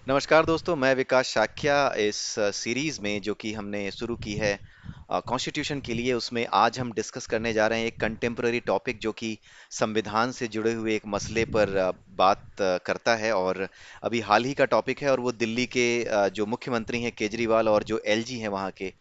नमस्कार दोस्तों, मैं विकास शाक्या। इस सीरीज में जो कि हमने शुरू की है कॉन्स्टिट्यूशन के लिए, उसमें आज हम डिस्कस करने जा रहे हैं एक कंटेम्प्ररी टॉपिक जो कि संविधान से जुड़े हुए एक मसले पर बात करता है। और अभी हाल ही का टॉपिक है, और वो दिल्ली के जो मुख्यमंत्री हैं केजरीवाल और जो एलजी हैं वहाँ के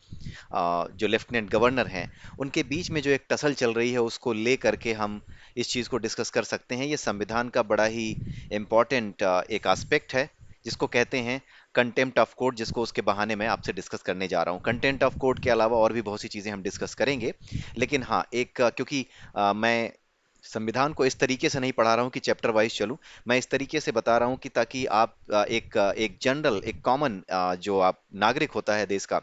जो लेफ्टिनेंट गवर्नर हैं, उनके बीच में जो एक टसल चल रही है उसको ले करके हम इस चीज़ को डिस्कस कर सकते हैं। ये संविधान का बड़ा ही इम्पोर्टेंट एक एस्पेक्ट है जिसको कहते हैं कंटेम्प्ट ऑफ कोर्ट, जिसको उसके बहाने मैं आपसे डिस्कस करने जा रहा हूँ। कंटेम्प्ट ऑफ कोर्ट के अलावा और भी बहुत सी चीज़ें हम डिस्कस करेंगे, लेकिन हाँ, एक क्योंकि मैं संविधान को इस तरीके से नहीं पढ़ा रहा हूँ कि चैप्टर वाइज चलूं। मैं इस तरीके से बता रहा हूँ कि ताकि आप एक जनरल, एक कॉमन जो आप नागरिक होता है देश का,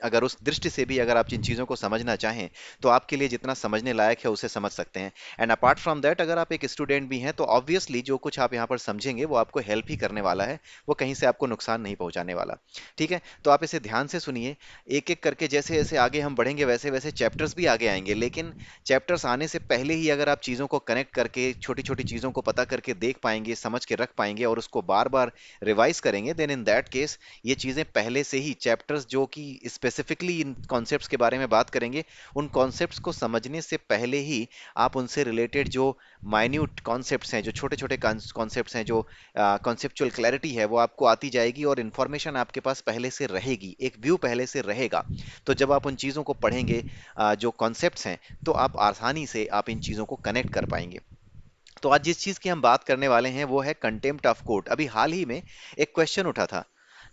अगर उस दृष्टि से भी अगर आप जिन चीज़ों को समझना चाहें तो आपके लिए जितना समझने लायक है उसे समझ सकते हैं। एंड अपार्ट फ्रॉम दैट, अगर आप एक स्टूडेंट भी हैं तो ऑब्वियसली जो कुछ आप यहाँ पर समझेंगे वो आपको हेल्प ही करने वाला है, वो कहीं से आपको नुकसान नहीं पहुंचाने वाला। ठीक है, तो आप इसे ध्यान से सुनिए। एक एक करके जैसे जैसे आगे हम बढ़ेंगे वैसे वैसे चैप्टर्स भी आगे आएंगे, लेकिन चैप्टर्स आने से पहले ही अगर आप चीज़ों को कनेक्ट करके, छोटी छोटी चीज़ों को पता करके देख पाएंगे, समझ के रख पाएंगे और उसको बार बार रिवाइज करेंगे, देन इन दैट केस ये चीज़ें पहले से ही चैप्टर्स जो कि स्पेसिफिकली इन कॉन्सेप्ट्स के बारे में बात करेंगे, उन कॉन्सेप्ट्स को समझने से पहले ही आप उनसे रिलेटेड जो माइन्यूट कॉन्सेप्ट्स हैं, जो छोटे छोटे कॉन्सेप्ट्स हैं, जो कॉन्सेप्चुअल क्लैरिटी है, वो आपको आती जाएगी और इन्फॉर्मेशन आपके पास पहले से रहेगी, एक व्यू पहले से रहेगा। तो जब आप उन चीज़ों को पढ़ेंगे, जो कॉन्सेप्ट्स हैं, तो आप आसानी से आप इन चीज़ों को कनेक्ट कर पाएंगे। तो आज जिस चीज़ की हम बात करने वाले हैं वो है कंटेम्प्ट ऑफ कोर्ट। अभी हाल ही में एक क्वेश्चन उठा था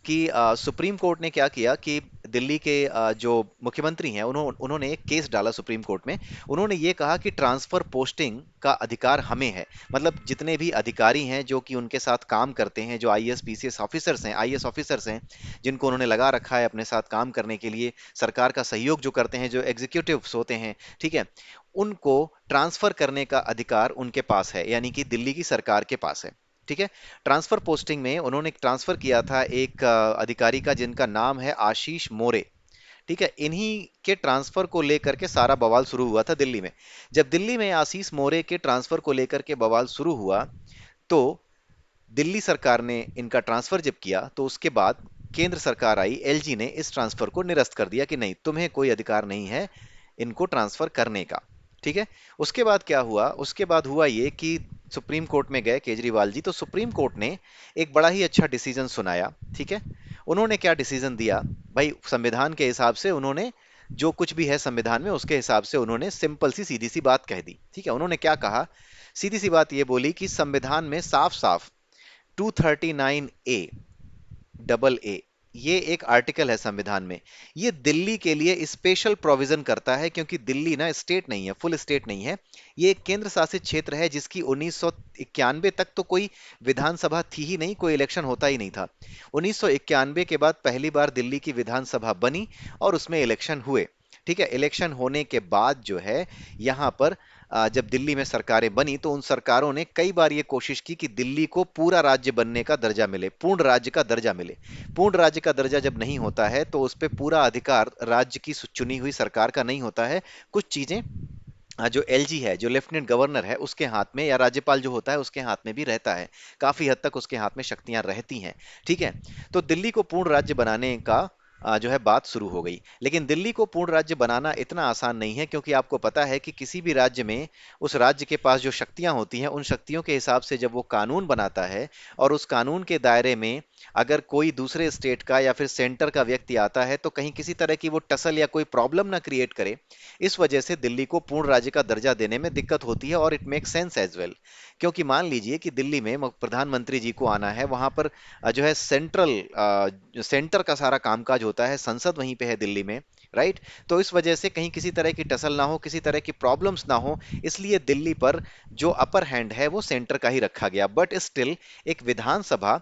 कि सुप्रीम कोर्ट ने क्या किया कि दिल्ली के जो मुख्यमंत्री हैं उन्होंने एक केस डाला सुप्रीम कोर्ट में। उन्होंने ये कहा कि ट्रांसफर पोस्टिंग का अधिकार हमें है। मतलब जितने भी अधिकारी हैं जो कि उनके साथ काम करते हैं, जो आईएएस पीसीएस ऑफिसर्स हैं, आईएएस ऑफिसर्स हैं, जिनको उन्होंने लगा रखा है अपने साथ काम करने के लिए, सरकार का सहयोग जो करते हैं, जो एग्जीक्यूटिव्स होते हैं, ठीक है, उनको ट्रांसफर करने का अधिकार उनके पास है, यानी कि दिल्ली की सरकार के पास है। ठीक है, ट्रांसफर पोस्टिंग में उन्होंने ट्रांसफर किया था एक अधिकारी का जिनका नाम है आशीष मोरे। ठीक है, इन्हीं के ट्रांसफर को लेकर के सारा बवाल शुरू हुआ था दिल्ली में। जब दिल्ली में आशीष मोरे के ट्रांसफर को लेकर के बवाल शुरू हुआ, तो दिल्ली सरकार ने इनका ट्रांसफर जब किया तो उसके बाद केंद्र सरकार आई, एलजी ने इस ट्रांसफर को निरस्त कर दिया कि नहीं, तुम्हें कोई अधिकार नहीं है इनको ट्रांसफर करने का। ठीक है, उसके बाद क्या हुआ? उसके बाद हुआ ये कि सुप्रीम कोर्ट में गए केजरीवाल जी, तो सुप्रीम कोर्ट ने एक बड़ा ही अच्छा डिसीजन सुनाया। ठीक है, उन्होंने क्या डिसीजन दिया भाई? संविधान के हिसाब से उन्होंने जो कुछ भी है संविधान में उसके हिसाब से उन्होंने सिंपल सी सीधी सी बात कह दी। ठीक है, उन्होंने क्या कहा? सीधी सी बात ये बोली कि संविधान में साफ साफ 239A डबल ए, ये एक आर्टिकल है संविधान में, ये दिल्ली के लिए स्पेशल प्रोविजन करता है, क्योंकि दिल्ली ना स्टेट नहीं है, फुल स्टेट नहीं है। ये एक केंद्र शासित क्षेत्र है जिसकी 1991 तक तो कोई विधानसभा थी ही नहीं, कोई इलेक्शन होता ही नहीं था। 1991 के बाद पहली बार दिल्ली की विधानसभा बनी और उसमें इलेक्शन हुए। ठीक है, इलेक्शन होने के बाद जो है यहाँ पर जब दिल्ली में सरकारें बनी तो उन सरकारों ने कई बार ये कोशिश की कि दिल्ली को पूरा राज्य बनने का दर्जा मिले, पूर्ण राज्य का दर्जा मिले। पूर्ण राज्य का दर्जा जब नहीं होता है तो उस पे पूरा अधिकार राज्य की चुनी हुई सरकार का नहीं होता है। कुछ चीजें जो एलजी है, जो लेफ्टिनेंट गवर्नर है, उसके हाथ में, या राज्यपाल जो होता है उसके हाथ में भी रहता है। काफी हद तक उसके हाथ में शक्तियां रहती हैं। ठीक है, तो दिल्ली को पूर्ण राज्य बनाने का जो है बात शुरू हो गई। लेकिन दिल्ली को पूर्ण राज्य बनाना इतना आसान नहीं है, क्योंकि आपको पता है कि किसी भी राज्य में उस राज्य के पास जो शक्तियां होती हैं, उन शक्तियों के हिसाब से जब वो कानून बनाता है और उस कानून के दायरे में अगर कोई दूसरे स्टेट का या फिर सेंटर का व्यक्ति आता है तो कहीं किसी तरह की वो टसल या कोई प्रॉब्लम ना क्रिएट करे। इस वजह से दिल्ली को पूर्ण राज्य का दर्जा देने में दिक्कत होती है, और it make sense as well. क्योंकि मान लीजिए कि दिल्ली में प्रधानमंत्री जी को आना है, वहां पर जो है सेंटर का सारा कामकाज होता है, संसद वहीं पे है दिल्ली में, राइट? तो इस वजह से कहीं किसी तरह की टसल ना हो, किसी तरह की प्रॉब्लम्स ना हो, इसलिए दिल्ली पर जो अपर हैंड है वो सेंटर का ही रखा गया। बट स्टिल एक विधानसभा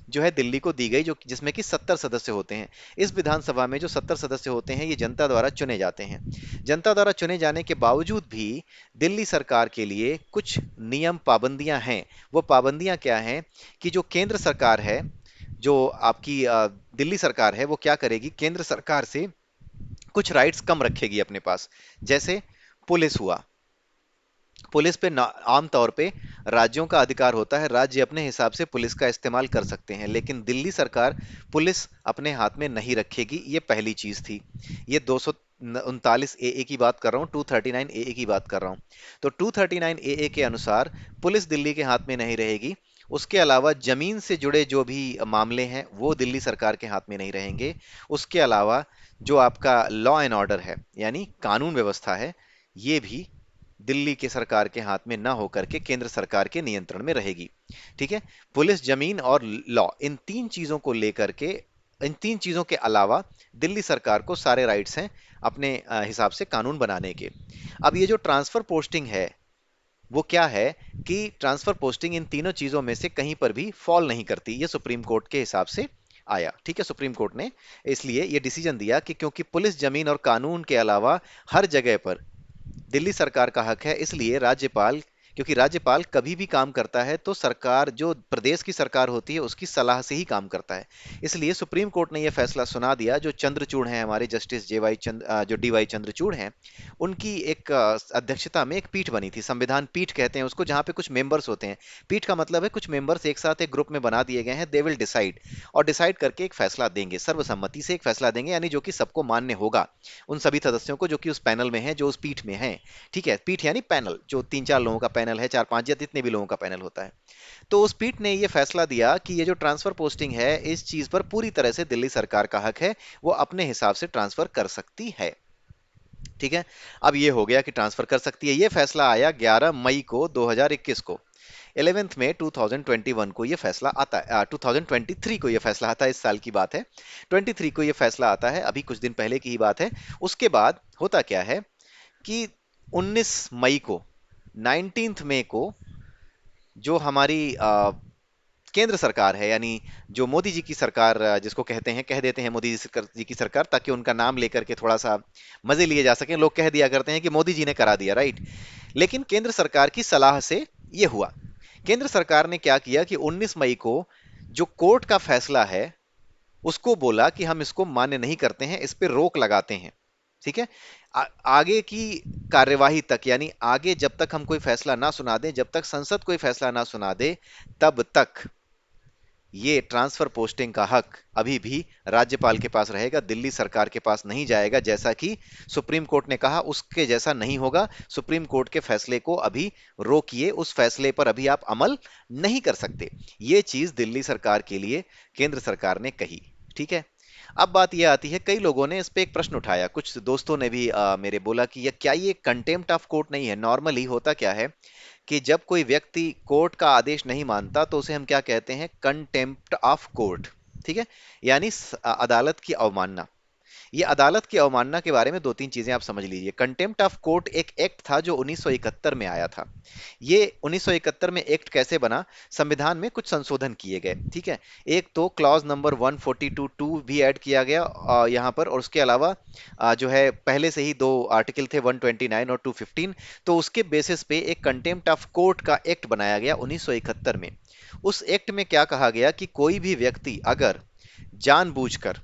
जो है दिल्ली को दी गई, जो जिसमें कि 70 सदस्य होते हैं। इस विधानसभा में जो 70 सदस्य होते हैं ये जनता द्वारा चुने जाते हैं। जनता द्वारा चुने जाने के बावजूद भी दिल्ली सरकार के लिए कुछ नियम पाबंदियां हैं। वो पाबंदियां क्या हैं? कि जो केंद्र सरकार है, जो आपकी दिल्ली सरकार है, वो क्या करेगी? केंद्र सरकार से कुछ राइट्स कम रखेगी अपने पास। जैसे पुलिस हुआ, पुलिस पे आम तौर पे राज्यों का अधिकार होता है, राज्य अपने हिसाब से पुलिस का इस्तेमाल कर सकते हैं, लेकिन दिल्ली सरकार पुलिस अपने हाथ में नहीं रखेगी, ये पहली चीज थी। ये 239 ए की बात कर रहा हूँ, 239 ए की बात कर रहा हूँ। तो 239 ए के अनुसार पुलिस दिल्ली के हाथ में नहीं रहेगी। उसके अलावा जमीन से जुड़े जो भी मामले हैं वो दिल्ली सरकार के हाथ में नहीं रहेंगे। उसके अलावा जो आपका लॉ एंड ऑर्डर है, यानी कानून व्यवस्था है, ये भी दिल्ली के सरकार के हाथ में ना होकर के केंद्र सरकार के नियंत्रण में रहेगी। ठीक है। पुलिस, जमीन और लॉ, इन तीन चीजों को लेकर के, इन तीन चीजों के अलावा दिल्ली सरकार को सारे राइट्स हैं अपने हिसाब से कानून बनाने के। अब ये जो ट्रांसफर पोस्टिंग है वो क्या है कि ट्रांसफर पोस्टिंग इन तीनों चीजों में से कहीं पर भी फॉल नहीं करती, ये सुप्रीम कोर्ट के हिसाब से आया। ठीक है। सुप्रीम कोर्ट ने इसलिए ये डिसीजन दिया कि क्योंकि पुलिस, जमीन और कानून के अलावा हर जगह पर दिल्ली सरकार का हक है, इसलिए राज्यपाल, क्योंकि राज्यपाल कभी भी काम करता है तो सरकार, जो प्रदेश की सरकार होती है, उसकी सलाह से ही काम करता है। इसलिए सुप्रीम कोर्ट ने यह फैसला सुना दिया। जो चंद्रचूड़ हैं हमारे जस्टिस जो डी वाई चंद्रचूड़ हैं, उनकी एक अध्यक्षता में एक पीठ बनी थी, संविधान पीठ कहते हैं उसको, जहां पे कुछ मेंबर्स होते हैं। पीठ का मतलब है कुछ मेंबर्स एक साथ एक ग्रुप में बना दिए गए हैं, दे विल डिसाइड, और डिसाइड करके एक फैसला देंगे, सर्वसम्मति से एक फैसला देंगे, यानी जो कि सबको मान्य होगा उन सभी सदस्यों को जो कि उस पैनल में हैं, जो उस पीठ में हैं। ठीक है। पीठ यानी पैनल, जो तीन चार लोगों का पैनल है, चार पांच या जितने भी लोगों का पैनल होता है। तो उस पीठ ने यह फैसला दिया कि ये जो ट्रांसफर पोस्टिंग है, इस चीज पर पूरी तरह से दिल्ली सरकार का हक है, वो अपने हिसाब से ट्रांसफर कर सकती है। ठीक है। अब ये हो गया कि ट्रांसफर कर सकती है। ये फैसला आया 11 मई को 2021 को। 11th में 2021 को ये फैसला आता है, 2023 को ये फैसला आता है, इस साल की बात है। 23 को ये फैसला आता है, अभी कुछ दिन पहले की ही बात है। उसके बाद होता क्या है कि 19 मई को, 19th मई को, जो हमारी केंद्र सरकार है, यानी जो मोदी जी की सरकार, जिसको कहते हैं, कह देते हैं जी की सरकार, ताकि उनका नाम लेकर के थोड़ा सा मजे लिए जा सकें। लोग कह दिया करते हैं कि मोदी जी ने करा दिया, राइट। लेकिन केंद्र सरकार की सलाह से यह हुआ। केंद्र सरकार ने क्या किया कि 19 मई को जो कोर्ट का फैसला है उसको बोला कि हम इसको मान्य नहीं करते हैं, इस पे रोक लगाते हैं। ठीक है। आगे की कार्यवाही तक, यानी आगे जब तक हम कोई फैसला ना सुना दें, जब तक संसद कोई फैसला ना सुना दे, तब तक ये ट्रांसफर पोस्टिंग का हक अभी भी राज्यपाल के पास रहेगा, दिल्ली सरकार के पास नहीं जाएगा। जैसा कि सुप्रीम कोर्ट ने कहा, उसके जैसा नहीं होगा। सुप्रीम कोर्ट के फैसले को अभी रोकिए, उस फैसले पर अभी आप अमल नहीं कर सकते। ये चीज दिल्ली सरकार के लिए केंद्र सरकार ने कही। ठीक है। अब बात यह आती है, कई लोगों ने इस पे एक प्रश्न उठाया, कुछ दोस्तों ने भी मेरे बोला कि यह क्या, ये कंटेम्प्ट ऑफ कोर्ट नहीं है? नॉर्मली होता क्या है कि जब कोई व्यक्ति कोर्ट का आदेश नहीं मानता तो उसे हम क्या कहते हैं? Contempt of court. ठीक है। यानी अदालत की अवमानना। ये अदालत की अवमानना के बारे में दो तीन चीजें आप समझ लीजिए। कंटेम्प्ट ऑफ कोर्ट एक एक्ट था जो 1971 में आया था। ये 1971 में एक्ट कैसे बना? संविधान में कुछ संशोधन किए गए। ठीक है। एक तो क्लॉज नंबर 142(2) भी ऐड किया गया यहाँ पर, और उसके अलावा जो है पहले से ही दो आर्टिकल थे, 129 और 215। तो उसके बेसिस पे एक कंटेम्प्ट ऑफ कोर्ट का एक्ट बनाया गया 1971 में। उस एक्ट में क्या कहा गया कि कोई भी व्यक्ति अगर जानबूझकर,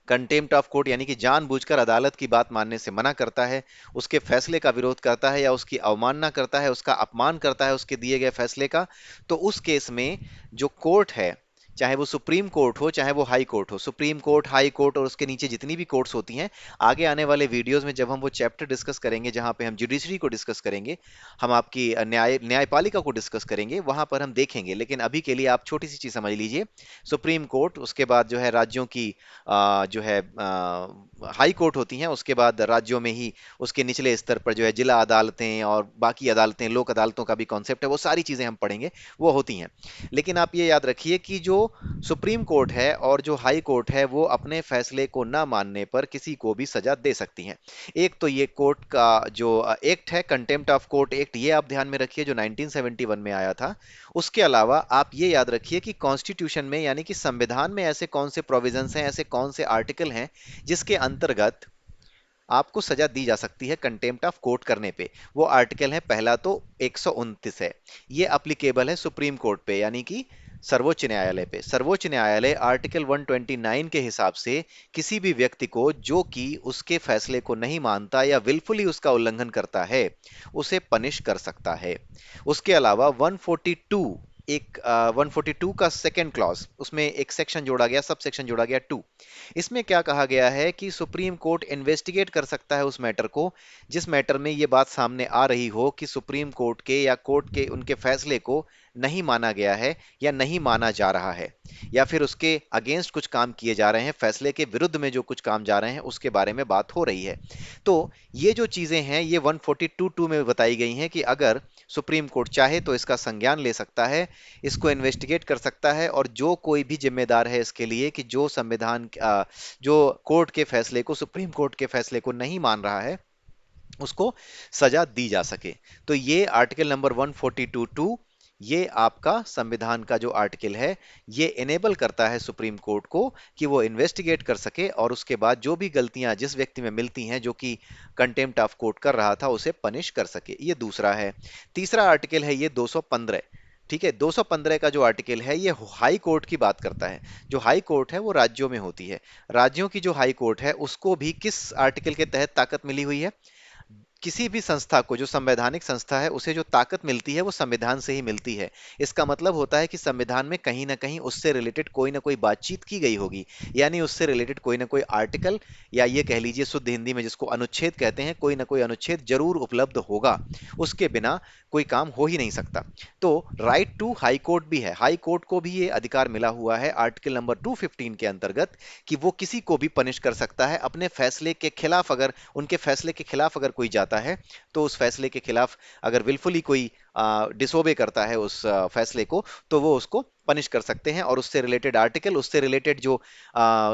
कंटेम्प्ट ऑफ कोर्ट यानी कि जानबूझकर अदालत की बात मानने से मना करता है, उसके फैसले का विरोध करता है, या उसकी अवमानना करता है, उसका अपमान करता है उसके दिए गए फैसले का, तो उस केस में जो कोर्ट है, चाहे वो सुप्रीम कोर्ट हो चाहे वो हाई कोर्ट हो, सुप्रीम कोर्ट, हाई कोर्ट और उसके नीचे जितनी भी कोर्ट्स होती हैं, आगे आने वाले वीडियोस में जब हम वो चैप्टर डिस्कस करेंगे जहां पे हम जुडिशरी को डिस्कस करेंगे, हम आपकी न्यायपालिका को डिस्कस करेंगे, वहां पर हम देखेंगे। लेकिन अभी के लिए आप छोटी सी चीज समझ लीजिए। सुप्रीम कोर्ट, उसके बाद जो है राज्यों की जो है हाई कोर्ट होती हैं, उसके बाद राज्यों में ही उसके निचले स्तर पर जो है जिला अदालतें और बाकी अदालतें, लोक अदालतों का भी कॉन्सेप्ट है, वो सारी चीजें हम पढ़ेंगे, वो होती हैं। लेकिन आप ये याद रखिए कि जो सुप्रीम कोर्ट है और जो हाई कोर्ट है, वो अपने फैसले को ना मानने पर किसी को भी सजा दे सकती हैं। एक तो ये कोर्ट का जो एक्ट है, कंटेम्प्ट ऑफ कोर्ट एक्ट, ये आप ध्यान में रखिए, जो 1971 में आया था। उसके अलावा आप ये याद रखिए कि कॉन्स्टिट्यूशन में, यानी कि संविधान में, ऐसे कौन से प्रोविजंस हैं, ऐसे कौन से आर्टिकल हैं जिसके अंतर्गत आपको सजा दी जा सकती है कंटेम्प्ट ऑफ कोर्ट करने पे। वो आर्टिकल है, पहला तो 129 है, ये अप्लीकेबल है सुप्रीम कोर्ट पे, यानी कि सर्वोच्च न्यायालय आर्टिकल 129 के हिसाब से किसी भी व्यक्ति को जो कि उसके फैसले को नहीं मानता या विलफुली उसका उल्लंघन करता है उसे पनिश कर सकता है। उसके अलावा 142 142 का सेकंड क्लॉज, उसमें एक सेक्शन जोड़ा गया, सब सेक्शन जोड़ा गया 2। इसमें क्या कहा गया है कि सुप्रीम कोर्ट इन्वेस्टिगेट कर सकता है उस मैटर को जिस मैटर में ये बात सामने आ रही हो कि सुप्रीम कोर्ट के या कोर्ट के उनके फैसले को नहीं माना गया है या नहीं माना जा रहा है, या फिर उसके अगेंस्ट कुछ काम किए जा रहे हैं, फैसले के विरुद्ध में जो कुछ काम जा रहे हैं उसके बारे में बात हो रही है। तो ये जो चीजें हैं ये 142(2) में बताई गई हैं कि अगर सुप्रीम कोर्ट चाहे तो इसका संज्ञान ले सकता है, इसको इन्वेस्टिगेट कर सकता है, और जो कोई भी जिम्मेदार है इसके लिए कि जो जो कोर्ट के फैसले को, सुप्रीम कोर्ट के फैसले को नहीं मान रहा है उसको सजा दी जा सके। तो ये आर्टिकल नंबर 142(2) ये आपका संविधान का जो आर्टिकल है ये इनेबल करता है सुप्रीम कोर्ट को कि वो इन्वेस्टिगेट कर सके और उसके बाद जो भी गलतियां जिस व्यक्ति में मिलती हैं जो कि कंटेम्प्ट ऑफ कोर्ट कर रहा था उसे पनिश कर सके। ये दूसरा है। तीसरा आर्टिकल है ये 215। ठीक है, 215 का जो आर्टिकल है ये हाई कोर्ट की बात करता है। जो हाई कोर्ट है वो राज्यों में होती है। राज्यों की जो हाई कोर्ट है उसको भी किस आर्टिकल के तहत ताकत मिली हुई है? किसी भी संस्था को, जो संवैधानिक संस्था है, उसे जो ताकत मिलती है वो संविधान से ही मिलती है। इसका मतलब होता है कि संविधान में कहीं ना कहीं उससे रिलेटेड कोई ना कोई बातचीत की गई होगी, यानी उससे रिलेटेड कोई ना कोई आर्टिकल, या ये कह लीजिए शुद्ध हिंदी में जिसको अनुच्छेद कहते हैं, कोई ना कोई अनुच्छेद जरूर उपलब्ध होगा। उसके बिना कोई काम हो ही नहीं सकता। तो राइट टू हाई कोर्ट भी है। हाई कोर्ट को भी ये अधिकार मिला हुआ है आर्टिकल नंबर 215 के अंतर्गत कि वो किसी को भी पनिश कर सकता है अपने फैसले के खिलाफ। अगर उनके फैसले के खिलाफ अगर कोई जाता है तो उस फैसले के खिलाफ अगर विलफुली कोई डिसोबे करता है उस फैसले को, तो वो उसको पनिश कर सकते हैं। और उससे रिलेटेड आर्टिकल, उससे रिलेटेड जो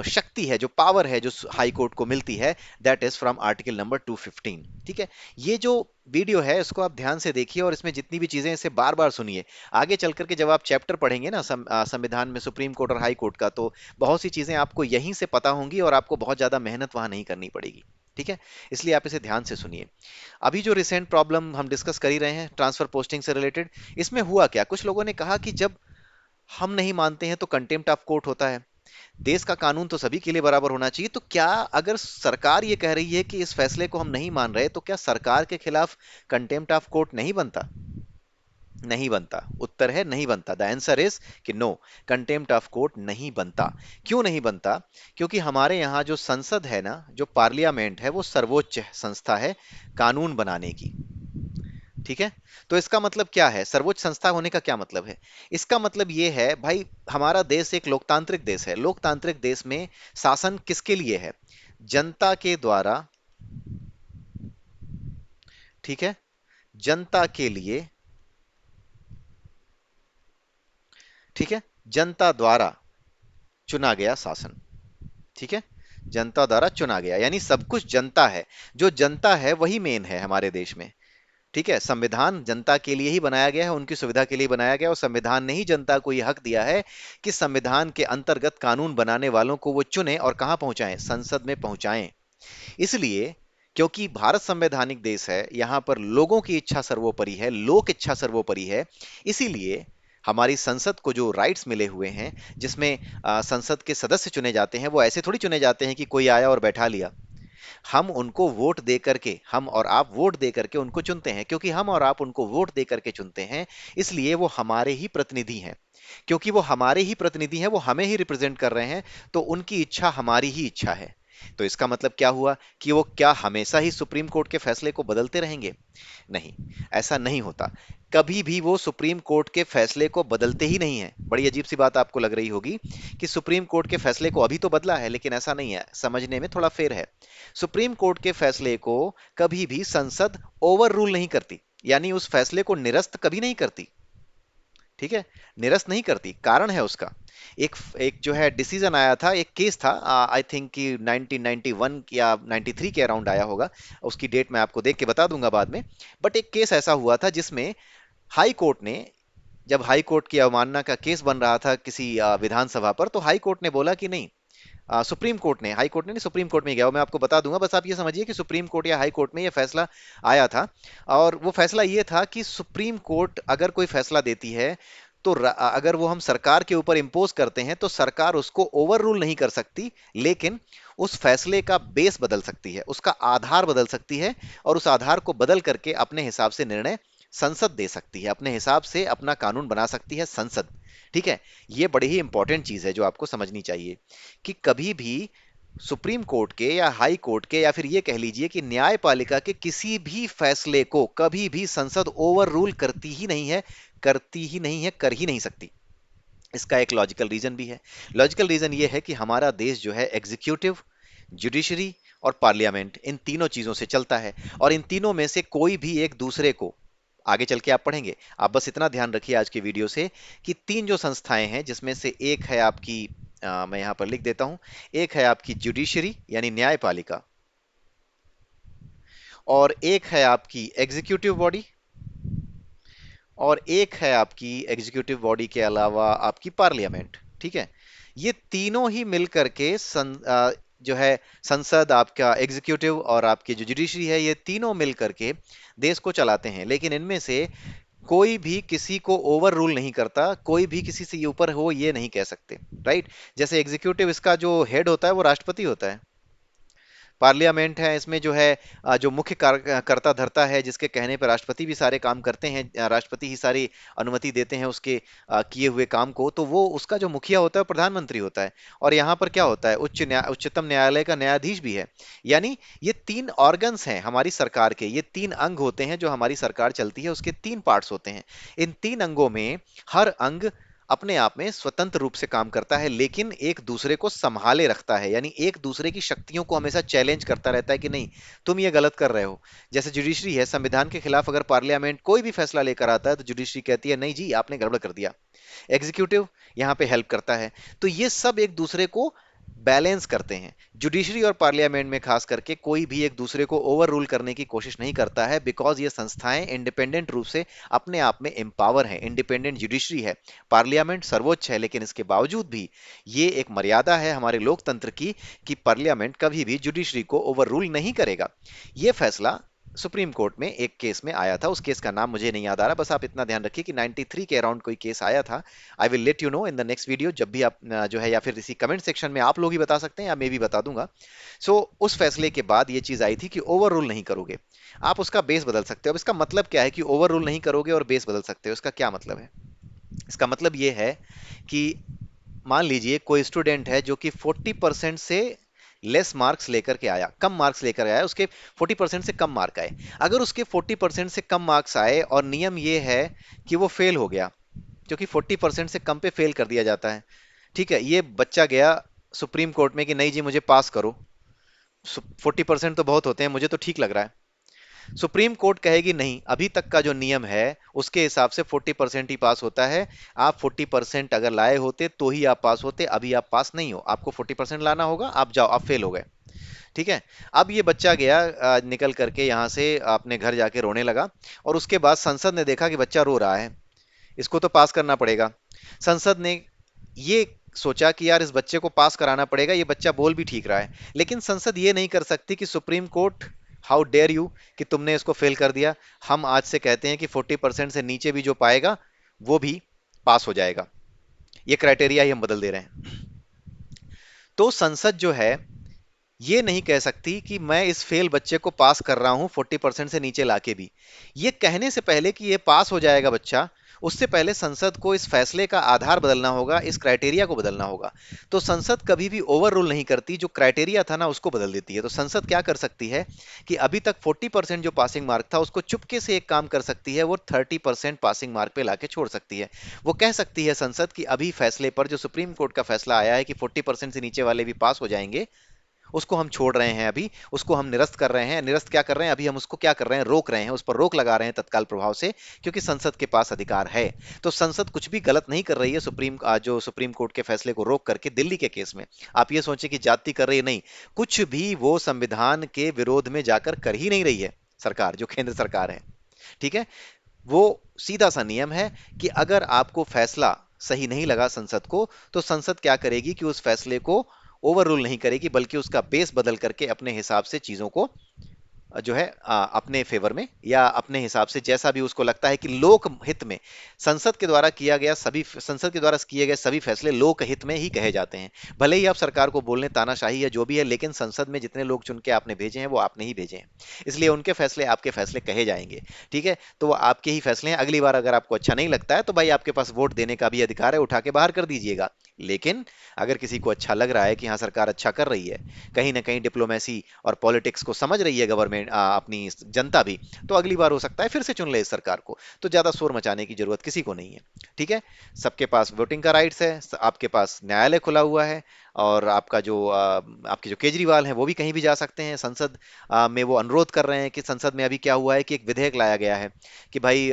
शक्ति है, जो पावर है जो हाई कोर्ट को मिलती है, that is from article number 215। ठीक है, ये जो वीडियो है इसको आप ध्यान से देखिए और इसमें जितनी भी चीजें इसे बार बार सुनिए। आगे चल करके जब आप चैप्टर पढ़ेंगे ना संविधान में सुप्रीम कोर्ट और हाई कोर्ट का, तो बहुत सी चीजें आपको यहीं से पता होंगी और आपको बहुत ज्यादा मेहनत वहां नहीं करनी पड़ेगी। ठीक है, इसलिए आप इसे ध्यान से सुनिए। अभी जो रिसेंट प्रॉब्लम हम डिस्कस कर ही रहे हैं ट्रांसफर पोस्टिंग से रिलेटेड, इसमें हुआ क्या? कुछ लोगों ने कहा कि जब हम नहीं मानते हैं तो कंटेम्प्ट ऑफ कोर्ट होता है, देश का कानून तो सभी के लिए बराबर होना चाहिए, तो क्या अगर सरकार ये कह रही है कि इस फैसले को हम नहीं मान रहे तो क्या सरकार के खिलाफ कंटेम्प्ट ऑफ कोर्ट नहीं बनता? नहीं बनता। उत्तर है नहीं बनता। द आंसर इज कि नो, कंटेम्प्ट ऑफ कोर्ट नहीं बनता। क्यों नहीं बनता? क्योंकि हमारे यहाँ जो संसद है ना, जो पार्लियामेंट है, वो सर्वोच्च संस्था है कानून बनाने की। ठीक है, तो इसका मतलब क्या है? सर्वोच्च संस्था होने का क्या मतलब है? इसका मतलब ये है भाई, हमारा देश एक लोकतांत्रिक देश है। लोकतांत्रिक देश में शासन किसके लिए है? जनता के द्वारा। ठीक है, जनता के लिए। ठीक है, जनता द्वारा चुना गया शासन। ठीक है, जनता द्वारा चुना गया, यानी सब कुछ जनता है। जो जनता है वही मेन है हमारे देश में। ठीक है, संविधान जनता के लिए ही बनाया गया है, उनकी सुविधा के लिए बनाया गया है, और संविधान ने ही जनता को यह हक दिया है कि संविधान के अंतर्गत कानून बनाने वालों को वो चुने और कहां पहुंचाएं? संसद में पहुंचाएं। इसलिए, क्योंकि भारत संवैधानिक देश है, यहां पर लोगों की इच्छा सर्वोपरि है, लोक इच्छा सर्वोपरि है, इसीलिए हमारी संसद को जो राइट्स मिले हुए हैं, जिसमें संसद के सदस्य चुने जाते हैं, वो ऐसे थोड़ी चुने जाते हैं कि कोई आया और बैठा लिया। हम उनको वोट दे करके, हम और आप वोट दे करके उनको चुनते हैं। क्योंकि हम और आप उनको वोट दे करके चुनते हैं, इसलिए वो हमारे ही प्रतिनिधि हैं। क्योंकि वो हमारे ही प्रतिनिधि हैं, वो हमें ही रिप्रेजेंट कर रहे हैं, तो उनकी इच्छा हमारी ही इच्छा है। तो इसका मतलब क्या हुआ कि वो क्या हमेशा ही सुप्रीम कोर्ट के फैसले को बदलते रहेंगे? नहीं, ऐसा नहीं होता। कभी भी वो सुप्रीम कोर्ट के फैसले को बदलते ही नहीं है। बड़ी अजीब सी बात आपको लग रही होगी कि सुप्रीम कोर्ट के फैसले को अभी तो बदला है, लेकिन ऐसा नहीं है, समझने में थोड़ा फेर है। सुप्रीम कोर्ट के फैसले को कभी भी संसद ओवर रूल नहीं करती, यानी उस फैसले को निरस्त कभी नहीं करती। ठीक है, निरस्त नहीं करती। कारण है उसका। एक एक जो है डिसीजन आया था, एक केस था, आई थिंक कि 1991 या 93 के अराउंड आया होगा। उसकी डेट मैं आपको देख के बता दूंगा बाद में। बट एक केस ऐसा हुआ था जिसमें हाई कोर्ट ने, जब हाई कोर्ट की अवमानना का केस बन रहा था किसी विधानसभा पर, तो हाई कोर्ट ने बोला कि नहीं, सुप्रीम कोर्ट ने, हाई कोर्ट ने नहीं, सुप्रीम कोर्ट में गया, वो मैं आपको बता दूंगा, बस आप ये समझिए कि सुप्रीम कोर्ट या हाई कोर्ट में ये फैसला आया था। और वो फैसला ये था कि सुप्रीम कोर्ट अगर कोई फैसला देती है तो अगर वो हम सरकार के ऊपर इम्पोज करते हैं तो सरकार उसको ओवर रूल नहीं कर सकती, लेकिन उस फैसले का बेस बदल सकती है, उसका आधार बदल सकती है, और उस आधार को बदल करके अपने हिसाब से निर्णय संसद दे सकती है, अपने हिसाब से अपना कानून बना सकती है संसद। ठीक है। ये बड़ी ही इंपॉर्टेंट चीज है जो आपको समझनी चाहिए कि कभी भी सुप्रीम कोर्ट के या हाई कोर्ट के या फिर ये कह लीजिए कि न्यायपालिका के किसी भी फैसले को कभी भी संसद ओवर रूल करती ही नहीं है, करती ही नहीं है, कर ही नहीं सकती। इसका एक लॉजिकल रीजन भी है। लॉजिकल रीजन ये है कि हमारा देश जो है एग्जीक्यूटिव, जुडिशरी और पार्लियामेंट, इन तीनों चीजों से चलता है, और इन तीनों में से कोई भी एक दूसरे को, आगे चल के आप पढ़ेंगे, आप बस इतना ध्यान रखिए आज की वीडियो से कि तीन जो संस्थाएं हैं जिसमें से एक है आपकी, मैं यहां पर लिख देता हूं, एक है आपकी जुडिशरी यानी न्यायपालिका, और एक है आपकी एग्जीक्यूटिव बॉडी, और एक है आपकी एग्जीक्यूटिव बॉडी के अलावा आपकी पार्लियामेंट। ठीक है। ये तीनों ही मिलकर के जो है संसद, आपका एग्जीक्यूटिव और आपकी जो जुडिशरी है, ये तीनों मिलकर के देश को चलाते हैं, लेकिन इनमें से कोई भी किसी को ओवर रूल नहीं करता, कोई भी किसी से ऊपर हो ये नहीं कह सकते। राइट। जैसे एग्जीक्यूटिव, इसका जो हेड होता है वो राष्ट्रपति होता है। पार्लियामेंट है, इसमें जो है जो मुख्य कर्ता धर्ता है, जिसके कहने पर राष्ट्रपति भी सारे काम करते हैं, राष्ट्रपति ही सारी अनुमति देते हैं उसके किए हुए काम को, तो वो उसका जो मुखिया होता है वो प्रधानमंत्री होता है। और यहाँ पर क्या होता है, उच्चतम न्यायालय का न्यायाधीश भी है। यानी ये तीन ऑर्गन्स हैं हमारी सरकार के, ये तीन अंग होते हैं जो हमारी सरकार चलती है, उसके तीन पार्ट्स होते हैं। इन तीन अंगों में हर अंग अपने आप में स्वतंत्र रूप से काम करता है, लेकिन एक दूसरे को संभाले रखता है, यानी एक दूसरे की शक्तियों को हमेशा चैलेंज करता रहता है कि नहीं, तुम ये गलत कर रहे हो। जैसे जुडिशरी है, संविधान के खिलाफ अगर पार्लियामेंट कोई भी फैसला लेकर आता है तो जुडिशरी कहती है नहीं जी आपने गड़बड़ कर दिया। एग्जीक्यूटिव यहाँ पे हेल्प करता है। तो ये सब एक दूसरे को बैलेंस करते हैं। जुडिशरी और पार्लियामेंट में खास करके कोई भी एक दूसरे को ओवर रूल करने की कोशिश नहीं करता है, बिकॉज ये संस्थाएं इंडिपेंडेंट रूप से अपने आप में एम्पावर हैं। इंडिपेंडेंट जुडिशरी है, पार्लियामेंट सर्वोच्च है, लेकिन इसके बावजूद भी ये एक मर्यादा है हमारे लोकतंत्र की कि पार्लियामेंट कभी भी जुडिशरी को ओवर रूल नहीं करेगा। ये फैसला सुप्रीम कोर्ट में एक केस में आया था, उस केस का नाम मुझे नहीं याद आ रहा, बस आप इतना ध्यान रखिए कि 93 के अराउंड कोई केस आया था। I will let you know in the next video, जब भी आप जो है, या फिर इसी कमेंट सेक्शन में आप लोग ही बता सकते हैं या मैं भी बता दूंगा। उस फैसले के बाद ये चीज आई थी कि ओवर रूल नहीं करोगे, आप उसका बेस बदल सकते हो। अब इसका मतलब क्या है कि ओवर रूल नहीं करोगे और बेस बदल सकते हो, इसका क्या मतलब है? इसका मतलब ये है कि मान लीजिए कोई स्टूडेंट है जो कि 40% से लेस मार्क्स लेकर के आया, कम मार्क्स लेकर आया, उसके 40% से कम मार्क आए। अगर उसके 40% से कम मार्क्स आए और नियम ये है कि वो फेल हो गया, क्योंकि 40% से कम पे फेल कर दिया जाता है। ठीक है। ये बच्चा गया सुप्रीम कोर्ट में कि नहीं जी मुझे पास करो, 40% तो बहुत होते हैं, मुझे तो ठीक लग रहा है। सुप्रीम कोर्ट कहेगी नहीं, अभी तक का जो नियम है उसके हिसाब से 40% ही पास होता है। आप 40% अगर लाए होते तो ही आप पास होते, अभी आप पास नहीं हो, आपको 40% लाना होगा, आप जाओ, आप फेल हो गए। ठीक है। अब ये बच्चा गया निकल करके यहाँ से अपने घर जाके रोने लगा, और उसके बाद संसद ने देखा कि बच्चा रो रहा है, इसको तो पास करना पड़ेगा। संसद ने ये सोचा कि यार इस बच्चे को पास कराना पड़ेगा, ये बच्चा बोल भी ठीक रहा है, लेकिन संसद ये नहीं कर सकती कि supreme court, how dare you, कि तुमने इसको फेल कर दिया, हम आज से कहते हैं कि 40% से नीचे भी जो पाएगा वो भी पास हो जाएगा, ये क्राइटेरिया ही हम बदल दे रहे हैं। तो संसद जो है ये नहीं कह सकती कि मैं इस फेल बच्चे को पास कर रहा हूं 40% से नीचे लाके भी। ये कहने से पहले कि ये पास हो जाएगा बच्चा, उससे पहले संसद को इस फैसले का आधार बदलना होगा, इस क्राइटेरिया को बदलना होगा। तो संसद कभी भी ओवर रूल नहीं करती, जो क्राइटेरिया था ना उसको बदल देती है। तो संसद क्या कर सकती है कि अभी तक 40% जो पासिंग मार्क था उसको चुपके से एक काम कर सकती है, वो 30% पासिंग मार्क पे लाके छोड़ सकती है। वो कह सकती है संसद कि अभी फैसले पर, जो सुप्रीम कोर्ट का फैसला आया है कि 40% से नीचे वाले भी पास हो जाएंगे, उसको हम छोड़ रहे हैं, अभी उसको हम निरस्त कर रहे हैं। निरस्त क्या कर रहे हैं, अभी हम उसको क्या कर रहे हैं, रोक रहे हैं, उस पर रोक लगा रहे हैं तत्काल प्रभाव से, क्योंकि संसद के पास अधिकार है। तो संसद कुछ भी गलत नहीं कर रही है जो सुप्रीम कोर्ट के फैसले को रोक करके दिल्ली के केस में। आप ये सोचे कि जाति कर रही है, नहीं, कुछ भी वो संविधान के विरोध में जाकर कर ही नहीं रही है सरकार, जो केंद्र सरकार है। ठीक है। वो सीधा सा नियम है कि अगर आपको फैसला सही नहीं लगा संसद को, तो संसद क्या करेगी कि उस फैसले को ओवर रूल नहीं करेगी, बल्कि उसका बेस बदल करके अपने हिसाब से चीजों को जो है अपने फेवर में या अपने हिसाब से जैसा भी उसको लगता है कि लोक हित में संसद के द्वारा किए गए सभी फैसले लोक हित में ही कहे जाते हैं। भले ही आप सरकार को बोलने तानाशाही या जो भी है, लेकिन संसद में जितने लोग चुन के आपने भेजे हैं वो आपने ही भेजे हैं, इसलिए उनके फैसले आपके फैसले कहे जाएंगे। ठीक है, तो वो आपके ही फैसले हैं। अगली बार अगर आपको अच्छा नहीं लगता है तो भाई आपके पास वोट देने का भी अधिकार है, उठा के बाहर कर दीजिएगा। लेकिन अगर किसी को अच्छा लग रहा है कि हाँ सरकार अच्छा कर रही है, कहीं ना कहीं डिप्लोमेसी और पॉलिटिक्स को समझ रही है गवर्नमेंट, अपनी जनता भी, तो अगली बार हो सकता है फिर से चुन ले इस सरकार को। तो ज्यादा शोर मचाने की जरूरत किसी को नहीं है। ठीक है, सबके पास वोटिंग का राइट्स है, आपके पास न्यायालय खुला हुआ है, और आपके जो केजरीवाल हैं वो भी कहीं भी जा सकते हैं। संसद में वो अनुरोध कर रहे हैं कि संसद में अभी क्या हुआ है कि एक विधेयक लाया गया है कि भाई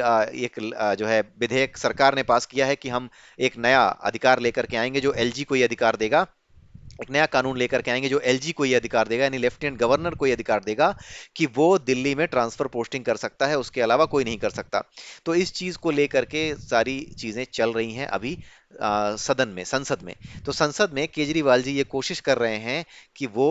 जो है विधेयक सरकार ने पास किया है कि हम एक नया अधिकार लेकर के आएंगे जो एलजी को ये अधिकार देगा, एक नया कानून लेकर के आएंगे जो एलजी को ये अधिकार देगा, यानी लेफ्टिनेंट गवर्नर को ये अधिकार देगा कि वो दिल्ली में ट्रांसफर पोस्टिंग कर सकता है, उसके अलावा कोई नहीं कर सकता। तो इस चीज को लेकर के सारी चीजें चल रही हैं अभी सदन में, संसद में। तो संसद में केजरीवाल जी ये कोशिश कर रहे हैं कि वो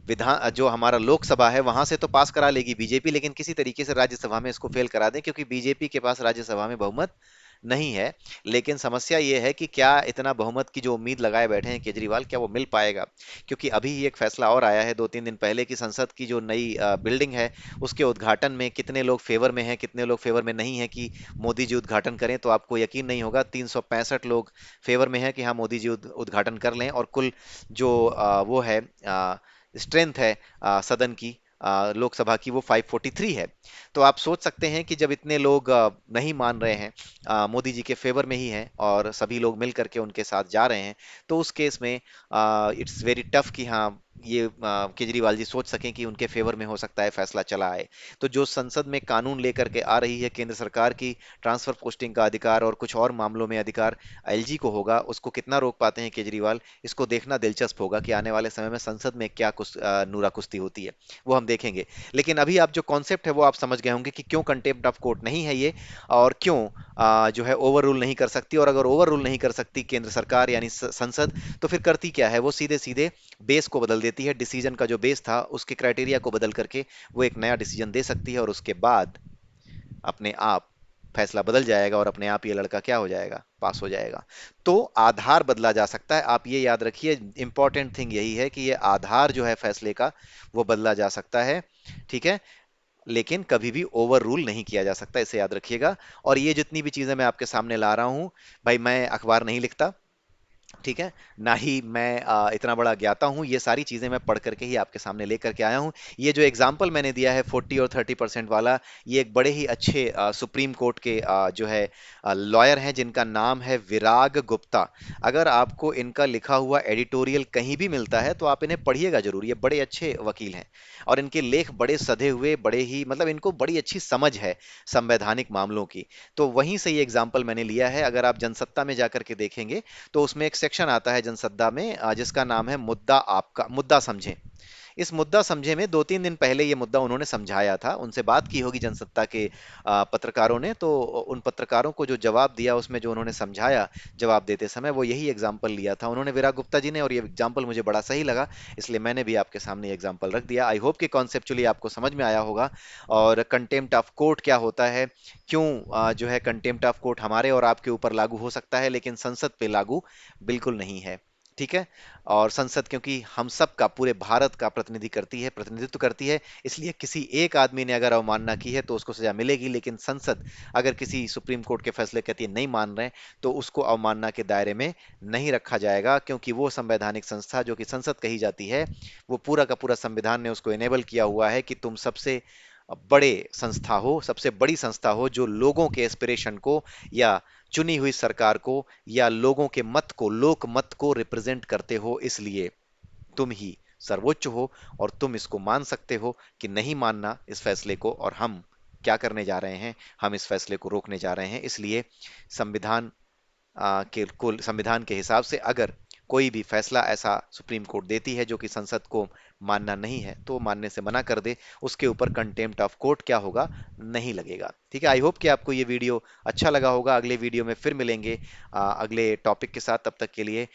विधान जो हमारा लोकसभा है वहां से तो पास करा लेगी बीजेपी, लेकिन किसी तरीके से राज्यसभा में इसको फेल करा दें, क्योंकि बीजेपी के पास राज्यसभा में बहुमत नहीं है। लेकिन समस्या ये है कि क्या इतना बहुमत की जो उम्मीद लगाए बैठे हैं केजरीवाल, क्या वो मिल पाएगा? क्योंकि अभी ही एक फैसला और आया है 2-3 दिन पहले कि संसद की जो नई बिल्डिंग है उसके उद्घाटन में कितने लोग फेवर में हैं, कितने लोग फेवर में नहीं है कि मोदी जी उद्घाटन करें। तो आपको यकीन नहीं होगा, 365 लोग फेवर में हैं कि हाँ मोदी जी उद्घाटन कर लें, और कुल जो वो है स्ट्रेंथ है सदन की, लोकसभा की, वो 543 है। तो आप सोच सकते हैं कि जब इतने लोग नहीं मान रहे हैं, मोदी जी के फेवर में ही हैं, और सभी लोग मिल करके उनके साथ जा रहे हैं, तो उस केस में इट्स वेरी टफ कि हाँ ये केजरीवाल जी सोच सकें कि उनके फेवर में हो सकता है फैसला चला आए। तो जो संसद में कानून लेकर के आ रही है केंद्र सरकार की, ट्रांसफर पोस्टिंग का अधिकार और कुछ और मामलों में अधिकार एलजी को होगा, उसको कितना रोक पाते हैं केजरीवाल, इसको देखना दिलचस्प होगा कि आने वाले समय में संसद में क्या नूरा कुश्ती होती है, वो हम देखेंगे। लेकिन अभी आप जो कॉन्सेप्ट है वो आप समझ गए होंगे कि क्यों कंटेम्प्ट ऑफ कोर्ट नहीं है ये, और क्यों जो है ओवर रूल नहीं कर सकती। और अगर ओवर रूल नहीं कर सकती केंद्र सरकार यानी संसद, तो फिर करती क्या है, वो सीधे सीधे बेस को बदल देती है, डिसीजन का जो बेस था उसके क्राइटेरिया को बदल करके वो एक नया डिसीजन दे सकती है, और उसके बाद अपने आप फैसला बदल जाएगा, और अपने आप ये लड़का क्या हो जाएगा, पास हो जाएगा। तो आधार बदला जा सकता है, आप ये याद रखिए, इंपॉर्टेंट थिंग यही है कि ये आधार जो है फैसले का वो बदला जा सकता है। ठीक है, लेकिन कभी भी ओवर रूल नहीं किया जा सकता, इसे याद रखिएगा। और ये जितनी भी चीजें मैं आपके सामने ला रहा हूं, भाई मैं अखबार नहीं लिखता, ठीक है, ना ही मैं इतना बड़ा ज्ञाता हूँ, ये सारी चीजें मैं पढ़ करके ही आपके सामने लेकर के आया हूँ। ये जो एग्जाम्पल मैंने दिया है 40 और 30% वाला, ये एक बड़े ही अच्छे सुप्रीम कोर्ट के जो है लॉयर हैं जिनका नाम है विराग गुप्ता। अगर आपको इनका लिखा हुआ एडिटोरियल कहीं भी मिलता है तो आप इन्हें पढ़िएगा जरूर, ये बड़े अच्छे वकील हैं, और इनके लेख बड़े सधे हुए, बड़े ही मतलब इनको बड़ी अच्छी समझ है संवैधानिक मामलों की। तो वहीं से ये एग्जाम्पल मैंने लिया है। अगर आप जनसत्ता में जाकर के देखेंगे तो उसमें एक सेक्शन आता है जनसत्ता में, जिसका नाम है मुद्दा समझें। इस मुद्दा समझे में 2-3 दिन पहले ये मुद्दा उन्होंने समझाया था, उनसे बात की होगी जनसत्ता के पत्रकारों ने, तो उन पत्रकारों को जो जवाब दिया उसमें जो उन्होंने समझाया जवाब देते समय, वो यही एग्जाम्पल लिया था उन्होंने, विराग गुप्ता जी ने, और ये एग्जाम्पल मुझे बड़ा सही लगा, इसलिए मैंने भी आपके सामने एग्जाम्पल रख दिया। आई होप कि कॉन्सेप्चुअली आपको समझ में आया होगा, और कंटेम्प्ट ऑफ कोर्ट क्या होता है, क्यों जो है कंटेम्प्ट ऑफ कोर्ट हमारे और आपके ऊपर लागू हो सकता है लेकिन संसद पे लागू बिल्कुल नहीं है। ठीक है, और संसद क्योंकि हम सब का, पूरे भारत का प्रतिनिधित्व करती है, इसलिए किसी एक आदमी ने अगर अवमानना की है तो उसको सजा मिलेगी, लेकिन संसद अगर किसी सुप्रीम कोर्ट के फैसले कहती है नहीं मान रहे, तो उसको अवमानना के दायरे में नहीं रखा जाएगा, क्योंकि वो संवैधानिक संस्था जो कि संसद कही जाती है, वो पूरा का पूरा संविधान ने उसको इनेबल किया हुआ है कि तुम सबसे बड़े संस्था हो, सबसे बड़ी संस्था हो जो लोगों के एस्पिरेशन को, या चुनी हुई सरकार को, या लोगों के मत को, लोक मत को रिप्रेजेंट करते हो, इसलिए तुम ही सर्वोच्च हो, और तुम इसको मान सकते हो कि नहीं मानना इस फैसले को, और हम क्या करने जा रहे हैं, हम इस फैसले को रोकने जा रहे हैं। इसलिए संविधान संविधान के हिसाब से अगर कोई भी फैसला ऐसा सुप्रीम कोर्ट देती है जो कि संसद को मानना नहीं है, तो मानने से मना कर दे, उसके ऊपर कंटेम्प्ट ऑफ कोर्ट क्या होगा, नहीं लगेगा। ठीक है, आई होप कि आपको ये वीडियो अच्छा लगा होगा। अगले वीडियो में फिर मिलेंगे अगले टॉपिक के साथ, तब तक के लिए